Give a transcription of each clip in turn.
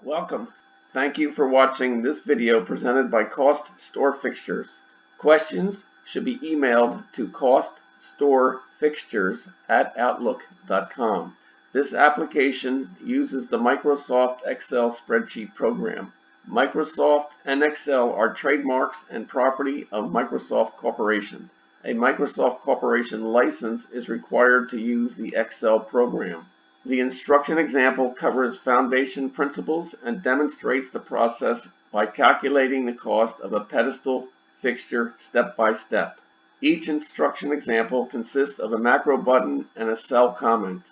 Welcome. Thank you for watching this video presented by CostStoreFixtures. Questions should be emailed to CostStoreFixtures@outlook.com. This application uses the Microsoft Excel spreadsheet program. Microsoft and Excel are trademarks and property of Microsoft Corporation. A Microsoft Corporation license is required to use the Excel program. The instruction example covers foundation principles and demonstrates the process by calculating the cost of a pedestal fixture step by step. Each instruction example consists of a macro button and a cell comment.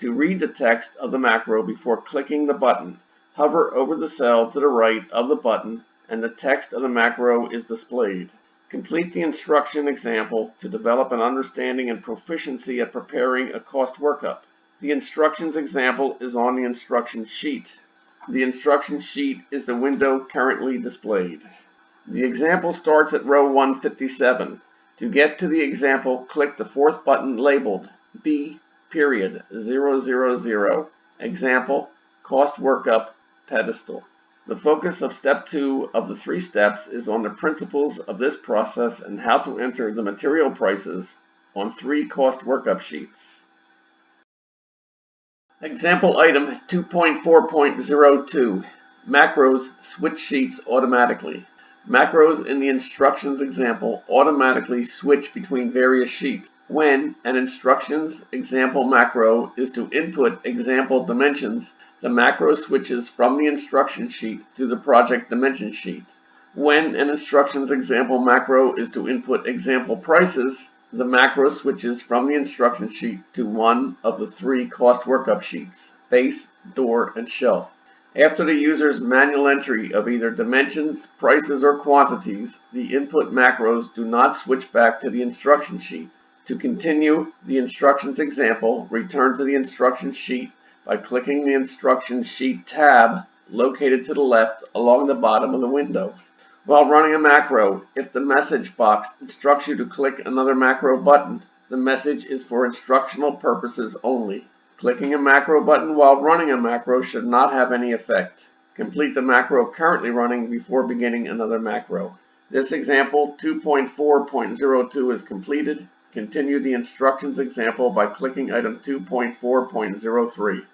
To read the text of the macro before clicking the button, hover over the cell to the right of the button and the text of the macro is displayed. Complete the instruction example to develop an understanding and proficiency at preparing a cost workup. The instructions example is on the instruction sheet. The instruction sheet is the window currently displayed. The example starts at row 157. To get to the example, click the fourth button labeled B.000 Example Cost Workup Pedestal. The focus of step 2 of the 3 steps is on the principles of this process and how to enter the material prices on 3 cost workup sheets. Example item 2.4.02 Macros switch sheets automatically. Macros in the instructions example automatically switch between various sheets. When an instructions example macro is to input example dimensions, the macro switches from the instruction sheet to the project dimension sheet. When an instructions example macro is to input example prices, the macro switches from the instruction sheet to one of the 3 cost workup sheets, base, door, and shelf. After the user's manual entry of either dimensions, prices, or quantities, the input macros do not switch back to the instruction sheet. To continue the instructions example, return to the instruction sheet by clicking the instruction sheet tab located to the left along the bottom of the window. While running a macro, if the message box instructs you to click another macro button, the message is for instructional purposes only. Clicking a macro button while running a macro should not have any effect. Complete the macro currently running before beginning another macro. This example 2.4.02 is completed. Continue the instructions example by clicking item 2.4.03.